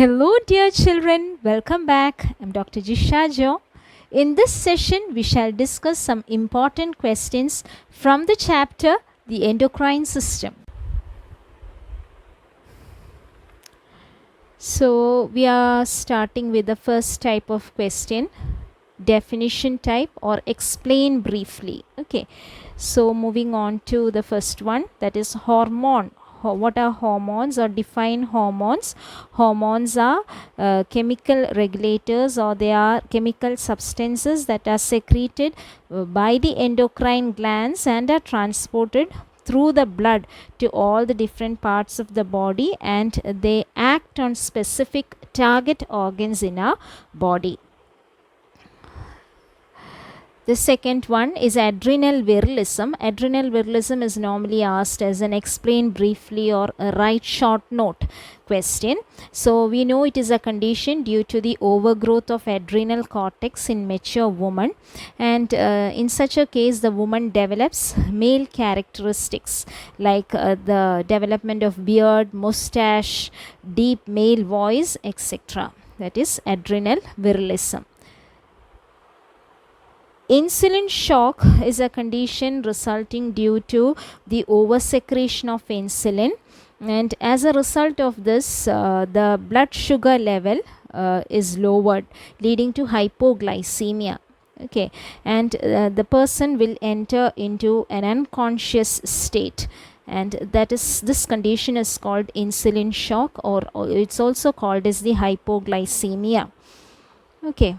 Hello, dear children. Welcome back. I'm Dr. Jisha Joe. In this session, we shall discuss some important questions from the chapter The Endocrine System. So, we are starting with the first type of question, definition type or explain briefly. Okay. So, moving on to the first one, that is hormone. What are hormones or define hormones? Hormones are chemical regulators, or they are chemical substances that are secreted by the endocrine glands and are transported through the blood to all the different parts of the body, and they act on specific target organs in our body. The second one is adrenal virilism. Adrenal virilism is normally asked as an explain briefly or a write short note question. So we know it is a condition due to the overgrowth of adrenal cortex in mature woman, and in such a case the woman develops male characteristics like the development of beard, mustache, deep male voice, etc. That is adrenal virilism. Insulin shock is a condition resulting due to the oversecretion of insulin, and as a result of this the blood sugar level is lowered, leading to hypoglycemia. Okay, and the person will enter into an unconscious state, and this condition is called insulin shock, or it's also called as the hypoglycemia. Okay.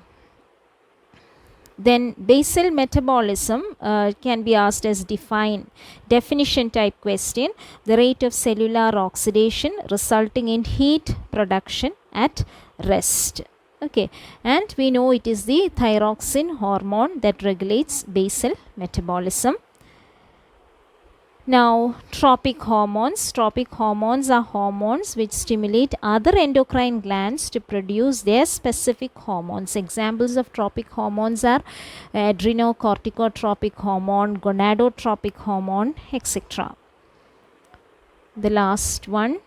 Then basal metabolism can be asked as definition type question, the rate of cellular oxidation resulting in heat production at rest. Okay, and we know it is the thyroxine hormone that regulates basal metabolism. Now, tropic hormones. Tropic hormones are hormones which stimulate other endocrine glands to produce their specific hormones. Examples of tropic hormones are adrenocorticotropic hormone, gonadotropic hormone, etc. The last one,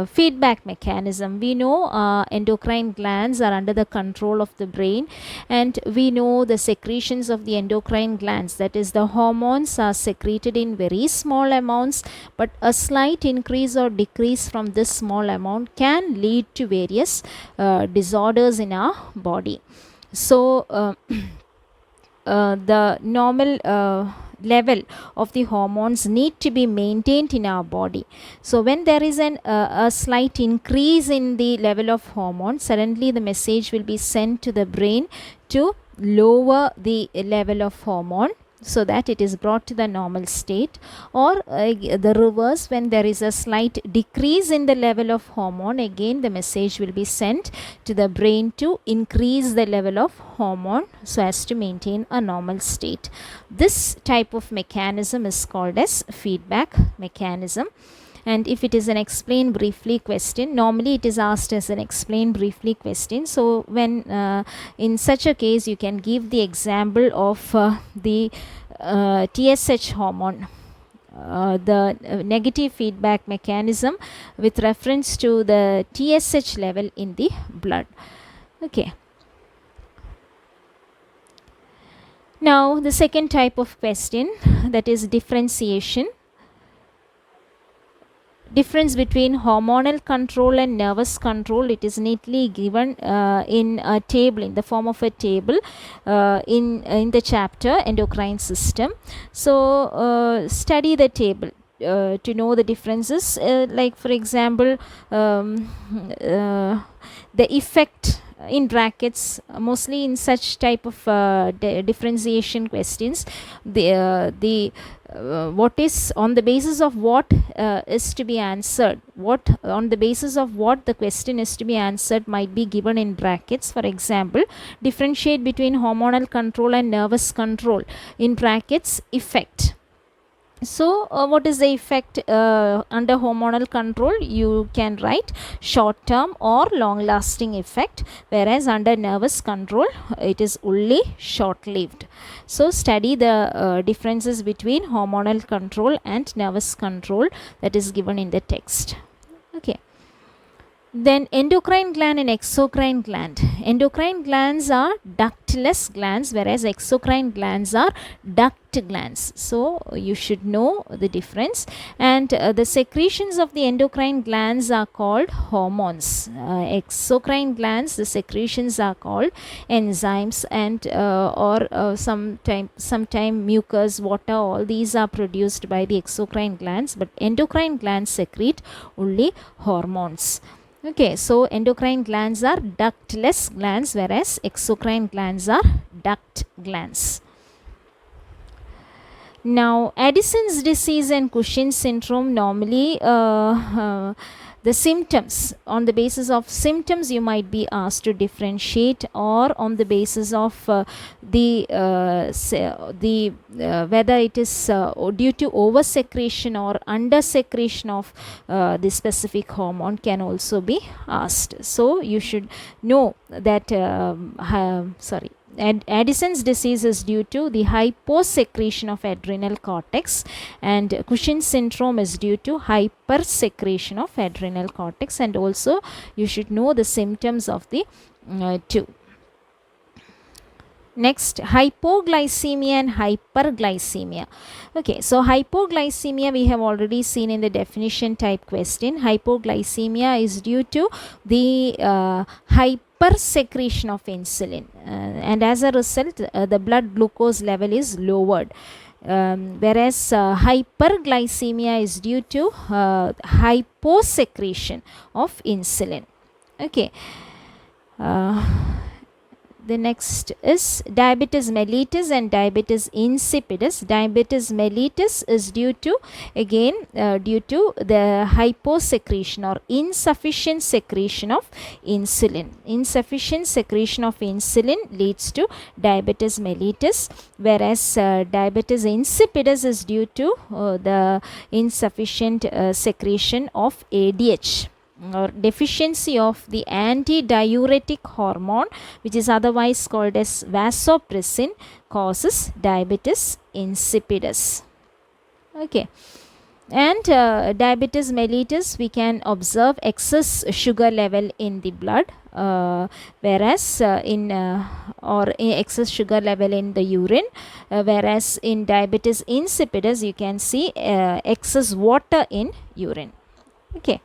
feedback mechanism. We know endocrine glands are under the control of the brain, and we know the secretions of the endocrine glands, that is the hormones, are secreted in very small amounts, but a slight increase or decrease from this small amount can lead to various disorders in our body. So the normal level of the hormones need to be maintained in our body. So when there is a slight increase in the level of hormone, suddenly the message will be sent to the brain to lower the level of hormone so that it is brought to the normal state, or the reverse, when there is a slight decrease in the level of hormone, again the message will be sent to the brain to increase the level of hormone so as to maintain a normal state. This type of mechanism is called as feedback mechanism. And if it is an explain briefly question, normally it is asked as an explain briefly question. So when in such a case, you can give the example of the TSH hormone, the negative feedback mechanism with reference to the TSH level in the blood. Okay. Now the second type of question, that is differentiation. Difference between hormonal control and nervous control, it is neatly given in a table, in the form of a table in the chapter Endocrine System. So study the table to know the differences, like for example the effect in brackets, mostly in such type of differentiation questions, the what is on the basis of what is to be answered, what on the basis of what the question is to be answered might be given in brackets. For example, differentiate between hormonal control and nervous control, in brackets effect. So what is the effect under hormonal control? You can write short term or long lasting effect, whereas under nervous control it is only short lived. So study the differences between hormonal control and nervous control that is given in the text. Okay. Then endocrine gland and exocrine gland. Endocrine glands are ductless glands, whereas exocrine glands are duct glands. So you should know the difference. And the secretions of the endocrine glands are called hormones. Exocrine glands, the secretions are called enzymes, and sometime mucus, water, all these are produced by the exocrine glands, but endocrine glands secrete only hormones. Okay, so endocrine glands are ductless glands, whereas exocrine glands are duct glands. Now, Addison's disease and Cushing's syndrome, normally the symptoms, on the basis of symptoms you might be asked to differentiate, or on the basis of whether it is due to oversecretion or undersecretion of the specific hormone can also be asked. So you should know that Addison's disease is due to the hyposecretion of adrenal cortex, and Cushing's syndrome is due to hypersecretion of adrenal cortex, and also you should know the symptoms of the two. Next, hypoglycemia and hyperglycemia. Okay, so hypoglycemia we have already seen in the definition type question. Hypoglycemia is due to the hypersecretion of insulin, and as a result the blood glucose level is lowered. Whereas hyperglycemia is due to hyposecretion of insulin. Okay. The next is diabetes mellitus and diabetes insipidus. Diabetes mellitus is due to the hyposecretion or insufficient secretion of insulin. Insufficient secretion of insulin leads to diabetes mellitus, whereas diabetes insipidus is due to the insufficient secretion of ADH, or deficiency of the antidiuretic hormone, which is otherwise called as vasopressin, causes diabetes insipidus. Okay. And diabetes mellitus, we can observe excess sugar level in the blood, whereas excess sugar level in the urine, whereas in diabetes insipidus you can see excess water in urine. Okay.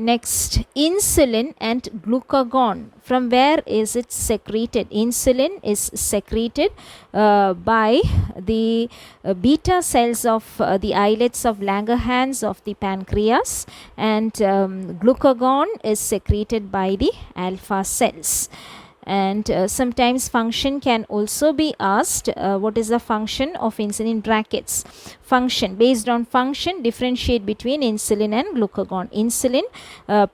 Next, insulin and glucagon. From where is it secreted? Insulin is secreted by the beta cells of the islets of Langerhans of the pancreas, and glucagon is secreted by the alpha cells. And sometimes function can also be asked. What is the function of insulin? Brackets. Function. Based on function, differentiate between insulin and glucagon. Insulin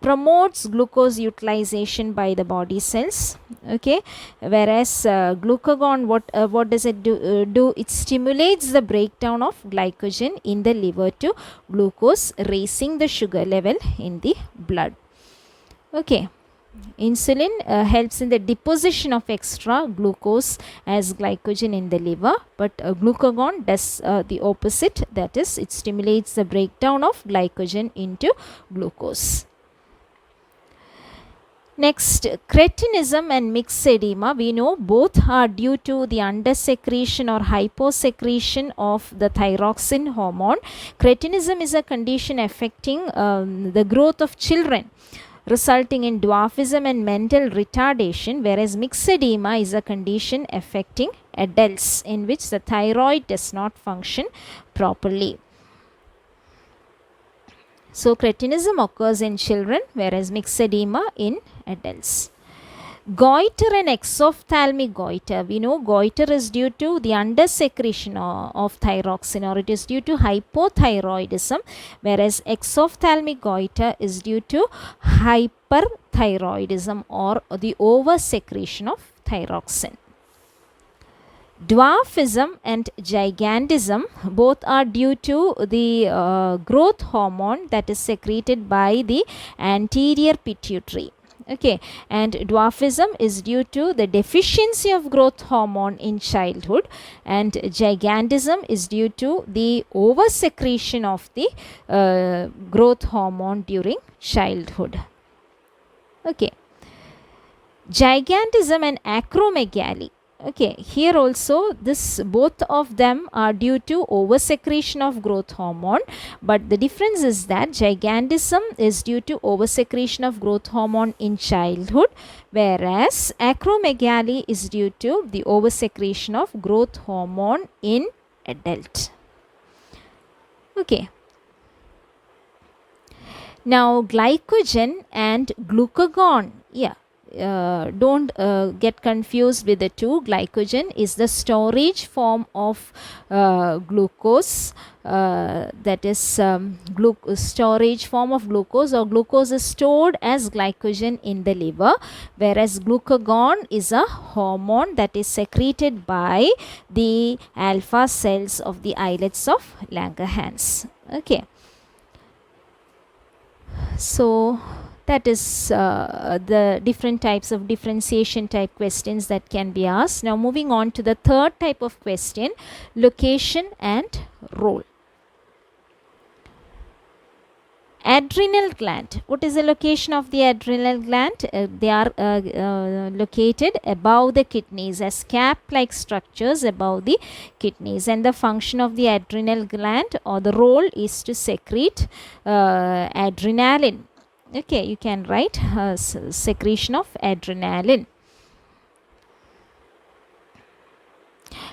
promotes glucose utilization by the body cells. Okay. Whereas glucagon, what does it do? It stimulates the breakdown of glycogen in the liver to glucose, raising the sugar level in the blood. Okay. Insulin helps in the deposition of extra glucose as glycogen in the liver, but glucagon does the opposite, that is, it stimulates the breakdown of glycogen into glucose. Next, cretinism and mixed edema. We know both are due to the undersecretion or hyposecretion of the thyroxine hormone. Cretinism is a condition affecting the growth of children, resulting in dwarfism and mental retardation, whereas mixed edema is a condition affecting adults in which the thyroid does not function properly. So cretinism occurs in children, whereas mixed edema in adults. Goiter and exophthalmic goiter. We know goiter is due to the undersecretion of thyroxine, or it is due to hypothyroidism, whereas exophthalmic goiter is due to hyperthyroidism or the oversecretion of thyroxine. Dwarfism and gigantism, both are due to the growth hormone that is secreted by the anterior pituitary. Okay, and dwarfism is due to the deficiency of growth hormone in childhood, and gigantism is due to the oversecretion of the growth hormone during childhood. Okay, gigantism and acromegaly. Okay, here also this both of them are due to oversecretion of growth hormone, but the difference is that gigantism is due to oversecretion of growth hormone in childhood, whereas acromegaly is due to the oversecretion of growth hormone in adult. Okay. Now glycogen and glucagon. Yeah. Don't get confused with the two. Glycogen is the storage form of glucose, that is storage form of glucose, or glucose is stored as glycogen in the liver, whereas glucagon is a hormone that is secreted by the alpha cells of the islets of Langerhans. Okay, so that is the different types of differentiation type questions that can be asked. Now moving on to the third type of question, location and role. Adrenal gland. What is the location of the adrenal gland? They are located above the kidneys as cap-like structures above the kidneys, and the function of the adrenal gland or the role is to secrete adrenaline. Okay, you can write secretion of adrenaline.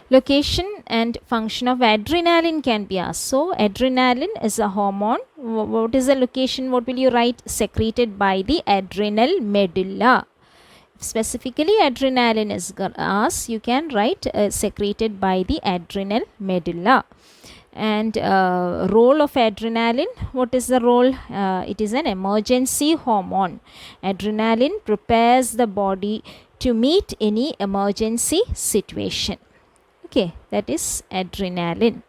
Location and function of adrenaline can be asked. So, adrenaline is a hormone. What is the location? What will you write? Secreted by the adrenal medulla. Specifically, adrenaline is asked. You can write secreted by the adrenal medulla. And role of adrenaline, what is the role? It is an emergency hormone. Adrenaline prepares the body to meet any emergency situation. Okay, that is adrenaline.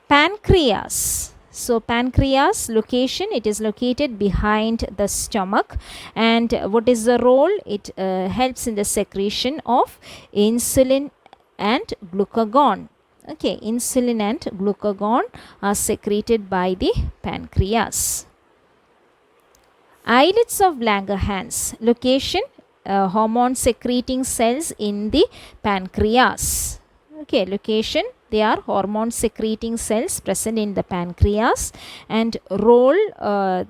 Pancreas. So pancreas location, it is located behind the stomach, and what is the role? It helps in the secretion of insulin and glucagon. Okay, insulin and glucagon are secreted by the pancreas. Islets of Langerhans. Location, hormone secreting cells in the pancreas. Okay, location, they are hormone secreting cells present in the pancreas, and role,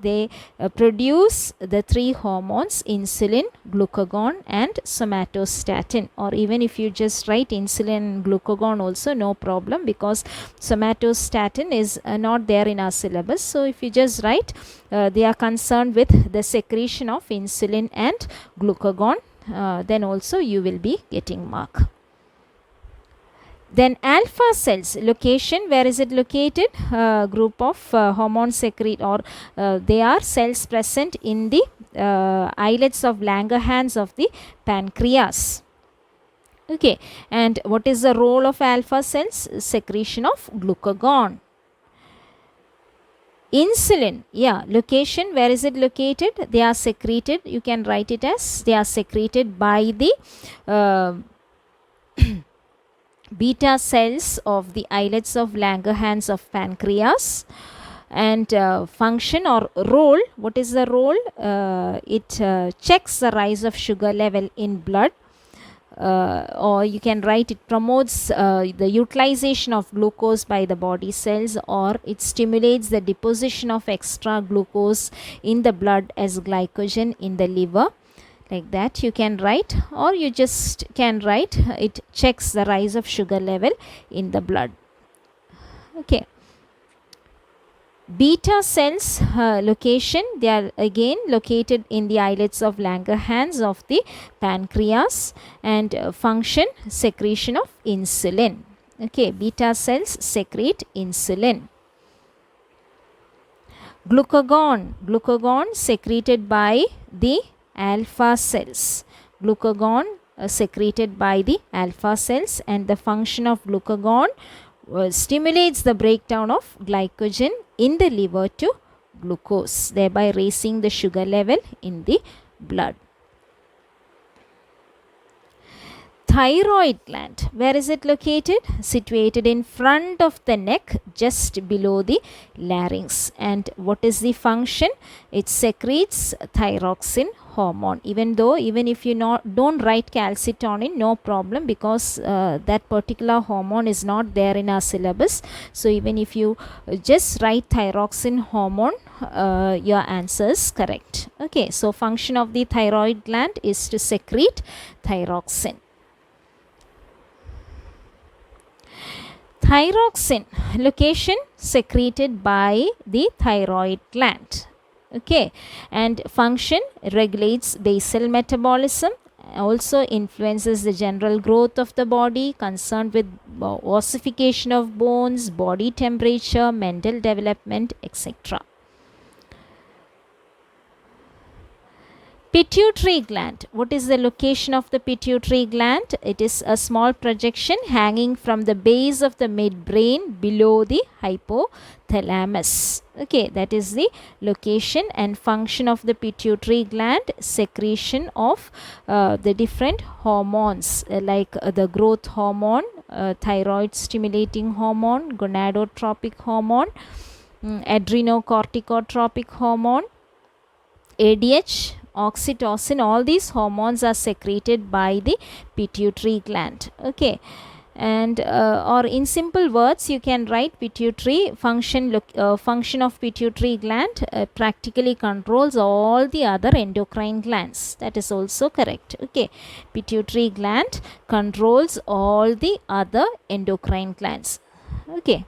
they produce the three hormones insulin, glucagon and somatostatin, or even if you just write insulin and glucagon also no problem, because somatostatin is not there in our syllabus. So if you just write they are concerned with the secretion of insulin and glucagon, then also you will be getting mark. Then alpha cells, location, where is it located? Group of hormone secrete, or they are cells present in the islets of Langerhans of the pancreas. Okay, and what is the role of alpha cells? Secretion of glucagon. Insulin, yeah, location, where is it located? They are secreted, you can write it as they are secreted by the beta cells of the islets of Langerhans of pancreas. And function or role, what is the role? It checks the rise of sugar level in blood, or you can write it promotes the utilization of glucose by the body cells, or it stimulates the deposition of extra glucose in the blood as glycogen in the liver. Like that you can write, or you just can write it checks the rise of sugar level in the blood. Okay. Beta cells location, they are again located in the islets of Langerhans of the pancreas, and function, secretion of insulin. Okay, beta cells secrete insulin. Glucagon secreted by the alpha cells. Glucagon secreted by the alpha cells, and the function of glucagon stimulates the breakdown of glycogen in the liver to glucose, thereby raising the sugar level in the blood. Thyroid gland, where is it located? Situated in front of the neck, just below the larynx. And what is the function? It secretes thyroxine hormone. Even if you don't write calcitonin, no problem, because that particular hormone is not there in our syllabus. So even if you just write thyroxine hormone, your answer is correct. Okay, so function of the thyroid gland is to secrete thyroxine. Thyroxine location secreted by the thyroid gland. Okay, and function regulates basal metabolism, also influences the general growth of the body, concerned with ossification of bones, body temperature, mental development, etc. Pituitary gland. What is the location of the pituitary gland? It is a small projection hanging from the base of the midbrain below the hypothalamus. Okay, that is the location and function of the pituitary gland. Secretion of the different hormones like the growth hormone, thyroid stimulating hormone, gonadotropic hormone, adrenocorticotropic hormone, ADH, oxytocin. All these hormones are secreted by the pituitary gland. Okay, and or in simple words you can write pituitary function. Function of pituitary gland practically controls all the other endocrine glands. That is also correct. Okay, pituitary gland controls all the other endocrine glands. Okay,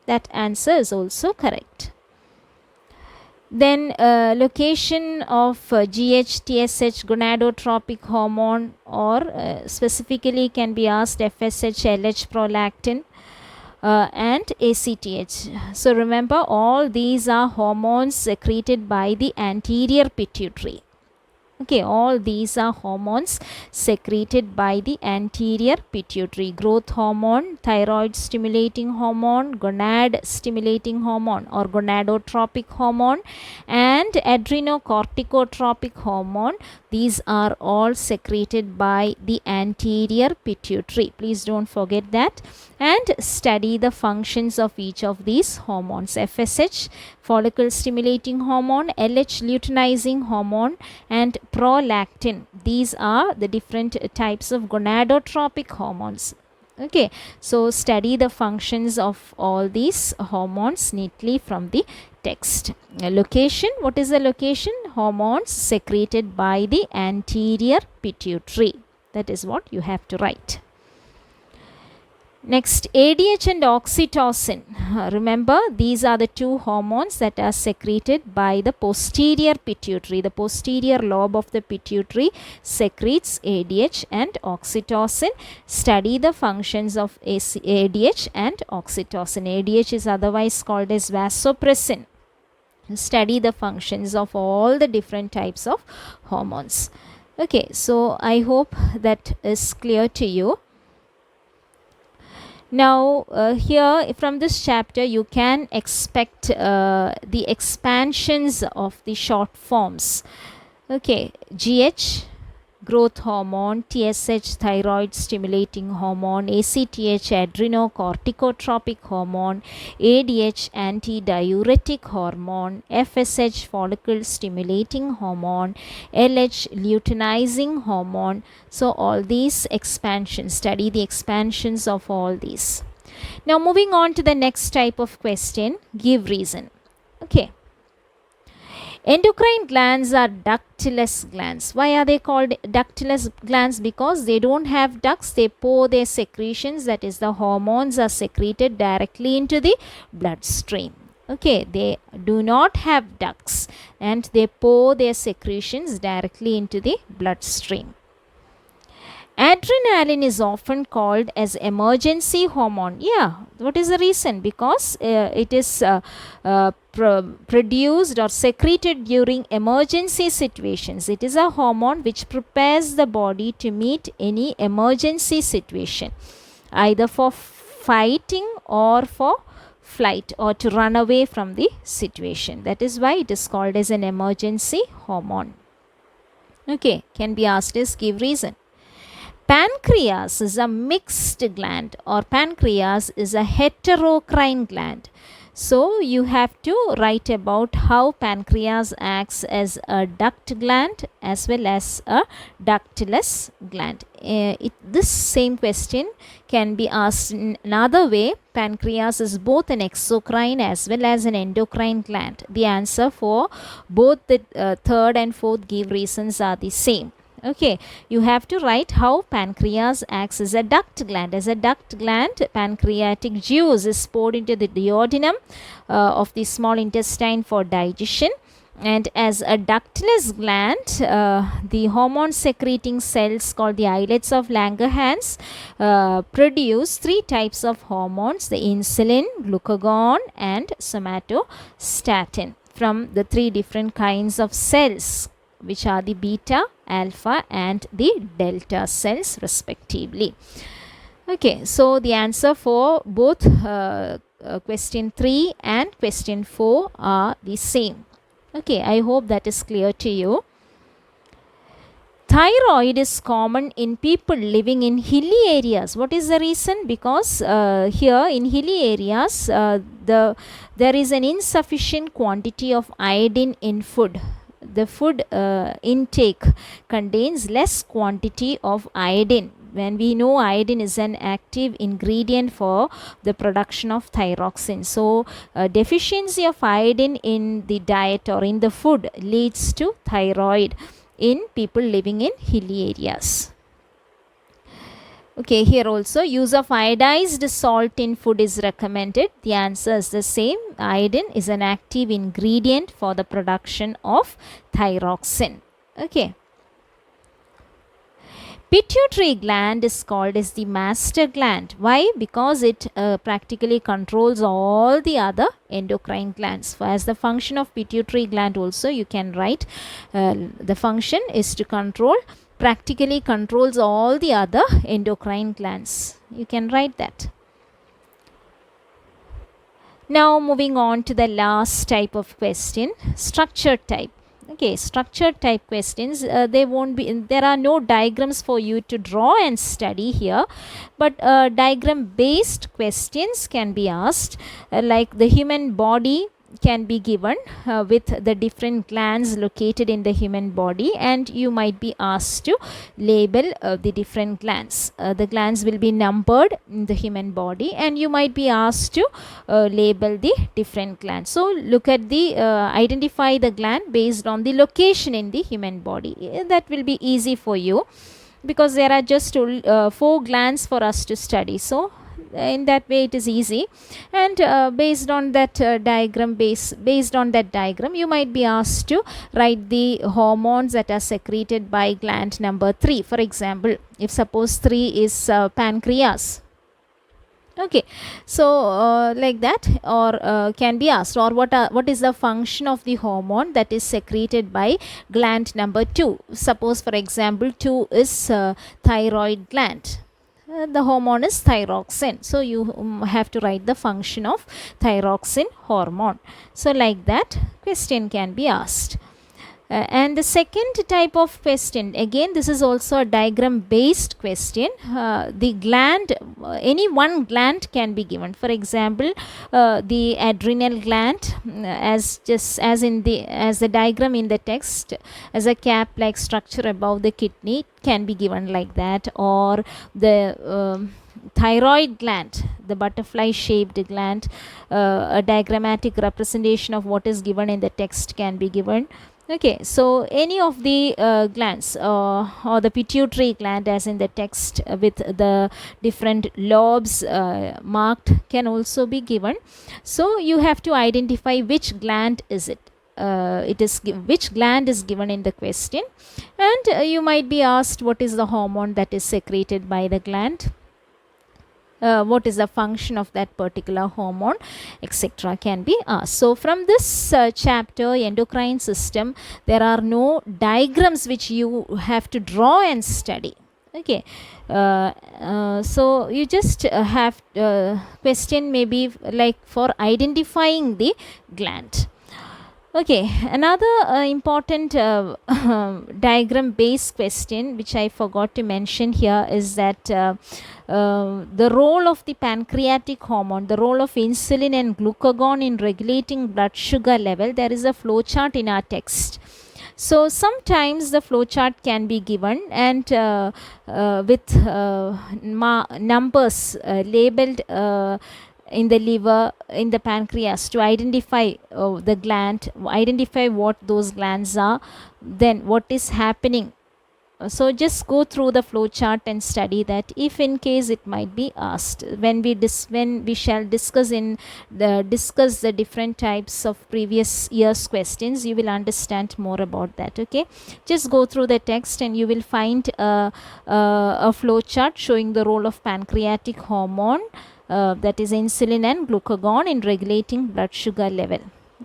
that answer is also correct. Then location of GH-TSH gonadotropic hormone, or specifically can be asked FSH, LH prolactin, and ACTH. So remember, all these are hormones secreted by the anterior pituitary. Okay, all these are hormones secreted by the anterior pituitary. Growth hormone, thyroid stimulating hormone, gonad stimulating hormone or gonadotropic hormone, and adrenocorticotropic hormone. These are all secreted by the anterior pituitary. Please don't forget that. And study the functions of each of these hormones. FSH, follicle stimulating hormone, LH, luteinizing hormone, and prolactin. These are the different types of gonadotropic hormones. Okay, so study the functions of all these hormones neatly from the text. Location, what is the location? Hormones secreted by the anterior pituitary. That is what you have to write. Next, ADH and oxytocin. Remember, these are the two hormones that are secreted by the posterior pituitary. The posterior lobe of the pituitary secretes ADH and oxytocin. Study the functions of ADH and oxytocin. ADH is otherwise called as vasopressin. Study the functions of all the different types of hormones. Okay, so I hope that is clear to you. Now here from this chapter you can expect the expansions of the short forms. Okay, GH, growth hormone, TSH, thyroid stimulating hormone, ACTH, adrenocorticotropic hormone, ADH, antidiuretic hormone, FSH, follicle stimulating hormone, LH, luteinizing hormone. So all these expansions, study the expansions of all these. Now moving on to the next type of question, give reason. Okay. Endocrine glands are ductless glands. Why are they called ductless glands? Because they don't have ducts. They pour their secretions, that is the hormones, are secreted directly into the bloodstream. Okay, they do not have ducts and they pour their secretions directly into the bloodstream. Adrenaline is often called as emergency hormone. Yeah, what is the reason? Because it is produced or secreted during emergency situations. It is a hormone which prepares the body to meet any emergency situation, either for fighting or for flight or to run away from the situation. That is why it is called as an emergency hormone. Okay, can be asked as give reason. Pancreas is a mixed gland, or pancreas is a heterocrine gland. So you have to write about how pancreas acts as a duct gland as well as a ductless gland. This same question can be asked in another way. Pancreas is both an exocrine as well as an endocrine gland. The answer for both the third and fourth give reasons are the same. Okay, you have to write how pancreas acts as a duct gland. As a duct gland, pancreatic juice is poured into the duodenum of the small intestine for digestion. And as a ductless gland, the hormone secreting cells called the islets of Langerhans produce three types of hormones: the insulin, glucagon, and somatostatin, from the three different kinds of cells, which are the beta, alpha, and the delta cells respectively. Okay, so the answer for both question 3 and question 4 are the same. Okay, I hope that is clear to you. Thyroid is common in people living in hilly areas. What is the reason? Because here in hilly areas, there is an insufficient quantity of iodine in food. The food intake contains less quantity of iodine. When we know iodine is an active ingredient for the production of thyroxine. So, deficiency of iodine in the diet or in the food leads to thyroid in people living in hilly areas. Okay, here also use of iodized salt in food is recommended. The answer is the same. Iodine is an active ingredient for the production of thyroxine. Okay. Pituitary gland is called as the master gland. Why? Because it practically controls all the other endocrine glands. So as the function of pituitary gland also, you can write the function is to practically controls all the other endocrine glands. You can write that. Now moving on to the last type of question, structured type. Okay, structured type questions, there are no diagrams for you to draw and study here, but diagram based questions can be asked, like the human body can be given with the different glands located in the human body, and you might be asked to label the different glands. The glands will be numbered in the human body, and you might be asked to label the different glands. So look at the identify the gland based on the location in the human body. That will be easy for you because there are just 4 glands for us to study. So in that way it is easy, and based on that diagram, you might be asked to write the hormones that are secreted by gland number 3. For example, if suppose 3 is pancreas. Okay, so like that, or can be asked, or what is the function of the hormone that is secreted by gland number 2. Suppose for example 2 is thyroid gland. The hormone is thyroxine. So you have to write the function of thyroxine hormone. So like that question can be asked. And the second type of question, again this is also a diagram based question. The gland, any one gland can be given. For example, the adrenal gland, as the diagram in the text, as a cap like structure above the kidney, can be given like that. Or the thyroid gland, the butterfly shaped gland, a diagrammatic representation of what is given in the text can be given. Okay, so any of the glands or the pituitary gland as in the text with the different lobes marked can also be given. So you have to identify which gland is it. Which gland is given in the question, and you might be asked what is the hormone that is secreted by the gland. What is the function of that particular hormone, etc. can be asked. So from this chapter, endocrine system, there are no diagrams which you have to draw and study. Okay, so you just have question maybe like for identifying the gland. Okay, another important diagram based question which I forgot to mention here is that the role of the pancreatic hormone, the role of insulin and glucagon in regulating blood sugar level. There is a flow chart in our text. So sometimes the flow chart can be given and with numbers labeled in the liver, in the pancreas, to identify the gland, identify what those glands are, then what is happening. So just go through the flow chart and study that, if in case it might be asked when we shall discuss the different types of previous year's questions. You will understand more about that. Okay, just go through the text and you will find a flow chart showing the role of pancreatic hormone, that is insulin and glucagon, in regulating blood sugar level.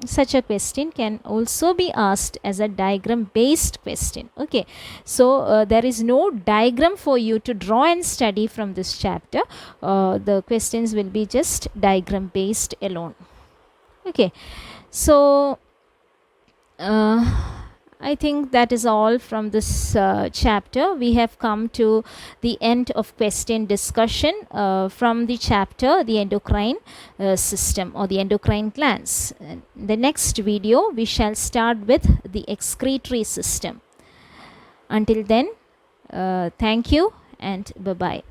Such a question can also be asked as a diagram based question. Okay, so there is no diagram for you to draw and study from this chapter. The questions will be just diagram based alone. Okay, so I think that is all from this chapter. We have come to the end of question discussion from the chapter, the endocrine system or the endocrine glands. In the next video, we shall start with the excretory system. Until then, thank you and bye-bye.